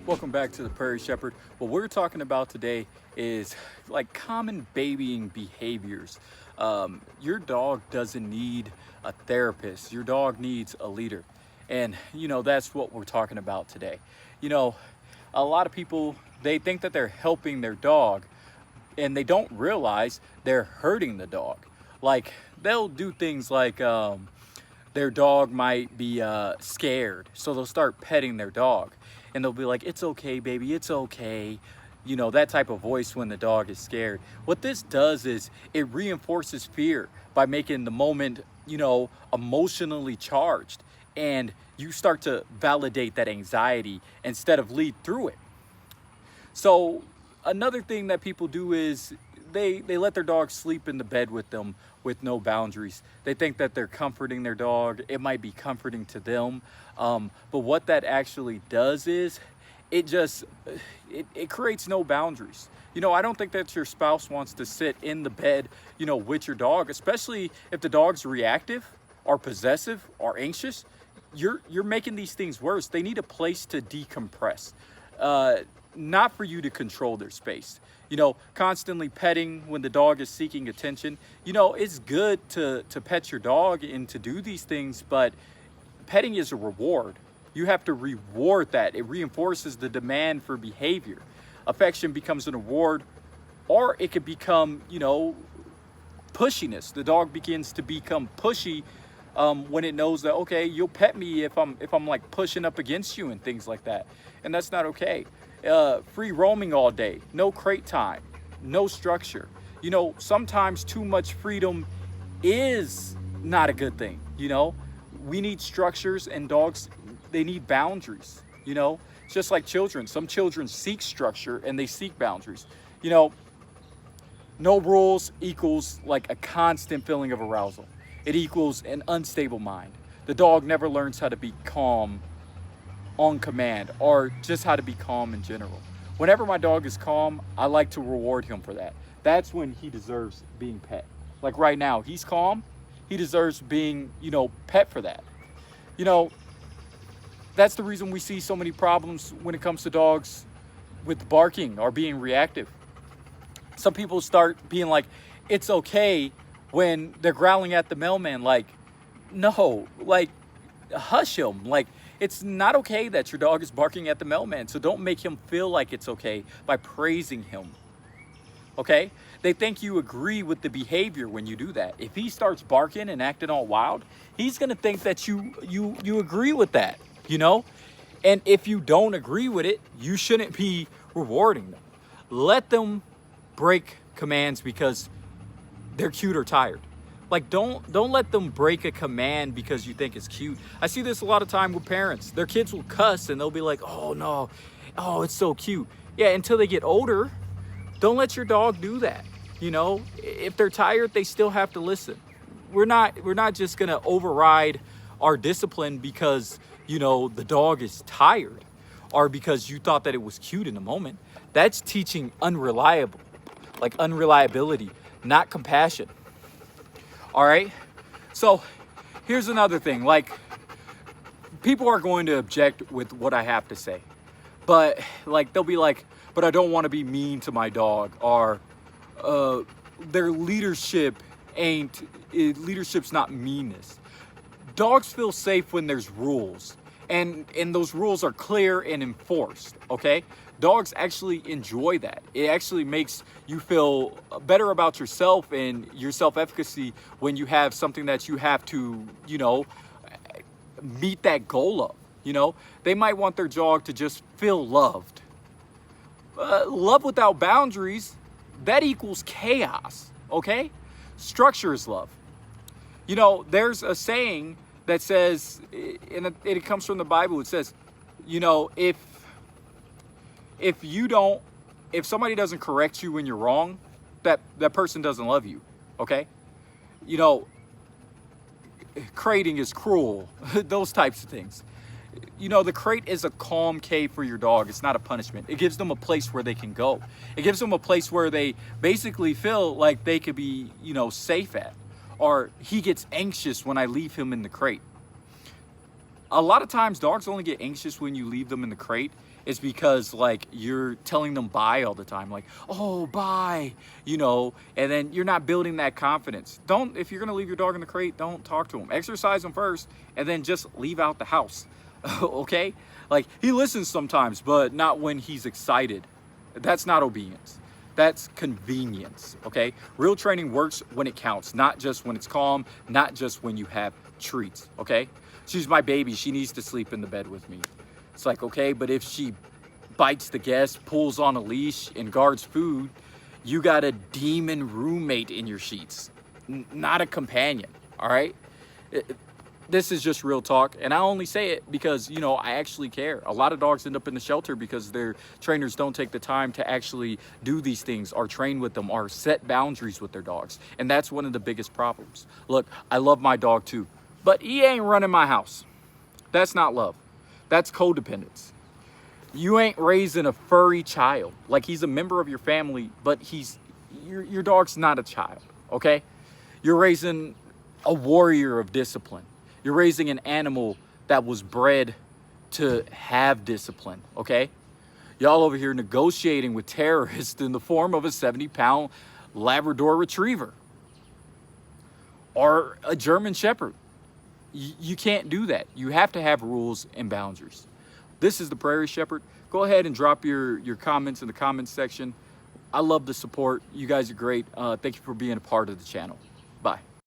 Welcome back to the Prairie Shepherd. What we're talking about today is like common babying behaviors. Your dog doesn't need a therapist. Your dog needs a leader. And that's what we're talking about today. You know, a lot of people, they think that they're helping their dog and they don't realize they're hurting the dog. Like they'll do things like their dog might be scared, so they'll start petting their dog and they'll be like, it's okay baby, it's okay, that type of voice when the dog is scared. What this does is it reinforces fear by making the moment emotionally charged, and you start to validate that anxiety instead of lead through it. So another thing that people do is they let their dog sleep in the bed with them with no boundaries. They think that they're comforting their dog. It might be comforting to them. But what that actually does is it creates no boundaries. I don't think that your spouse wants to sit in the bed, with your dog, especially if the dog's reactive or possessive or anxious. You're making these things worse. They need a place to decompress. Not for you to control their space. Constantly petting when the dog is seeking attention. It's good to pet your dog and to do these things, but petting is a reward. You have to reward that. It reinforces the demand for behavior. Affection becomes an reward, or it could become, pushiness. The dog begins to become pushy when it knows that, okay, you'll pet me if I'm like pushing up against you and things like that. And that's not okay. Free roaming all day, no crate time, no structure. Sometimes too much freedom is not a good thing. We need structures, and dogs, they need boundaries. It's just like children. Some children seek structure and they seek boundaries. No rules equals like a constant feeling of arousal. It equals an unstable mind. The dog never learns how to be calm on command, or just how to be calm in general. Whenever my dog is calm, I like to reward him for that. That's when he deserves being pet. Like right now, he's calm. He deserves being, pet for that. That's the reason we see so many problems when it comes to dogs with barking or being reactive. Some people start being like, it's okay when they're growling at the mailman. Like, no, like, hush him. Like, it's not okay that your dog is barking at the mailman, so don't make him feel like it's okay by praising him. Okay? They think you agree with the behavior when you do that. If he starts barking and acting all wild, he's gonna think that you agree with that, And if you don't agree with it, you shouldn't be rewarding them. Let them break commands because they're cute or tired. Like, don't let them break a command because you think it's cute. I see this a lot of time with parents. Their kids will cuss and they'll be like, oh no, oh, it's so cute. Yeah, until they get older, don't let your dog do that. If they're tired, they still have to listen. We're not just gonna override our discipline because, the dog is tired or because you thought that it was cute in the moment. That's teaching unreliability, not compassion. All right. So here's another thing. Like, people are going to object with what I have to say, but like, they'll be like, but I don't want to be mean to my dog, or their leadership's not meanness. Dogs feel safe when there's rules, and those rules are clear and enforced. Okay. Dogs actually enjoy that. It actually makes you feel better about yourself and your self-efficacy when you have something that you have to, meet that goal of. They might want their dog to just feel loved. Love without boundaries, that equals chaos, okay? Structure is love. There's a saying that says, and it comes from the Bible, it says, if somebody doesn't correct you when you're wrong, that person doesn't love you. Okay? Crating is cruel. Those types of things. The crate is a calm cave for your dog. It's not a punishment. It gives them a place where they can go. It gives them a place where they basically feel like they could be, safe at. Or he gets anxious when I leave him in the crate. A lot of times dogs only get anxious when you leave them in the crate. It's because like you're telling them bye all the time, like, oh, bye, you know, and then you're not building that confidence. Don't, if you're gonna leave your dog in the crate, don't talk to him. Exercise him first and then just leave out the house, okay? Like, he listens sometimes, but not when he's excited. That's not obedience. That's convenience, okay? Real training works when it counts, not just when it's calm, not just when you have treats, okay? She's my baby, she needs to sleep in the bed with me. It's like, okay, but if she bites the guest, pulls on a leash, and guards food, you got a demon roommate in your sheets, not a companion, all right? This is just real talk, and I only say it because, you know, I actually care. A lot of dogs end up in the shelter because their trainers don't take the time to actually do these things or train with them or set boundaries with their dogs, and that's one of the biggest problems. Look, I love my dog too, but he ain't running my house. That's not love. That's codependence. You ain't raising a furry child. Like, he's a member of your family, but your dog's not a child, okay? You're raising a warrior of discipline. You're raising an animal that was bred to have discipline, okay? Y'all over here negotiating with terrorists in the form of a 70-pound Labrador Retriever or a German Shepherd. You can't do that. You have to have rules and boundaries. This is the Prairie Shepherd. Go ahead and drop your comments in the comments section. I love the support. You guys are great. Thank you for being a part of the channel. Bye.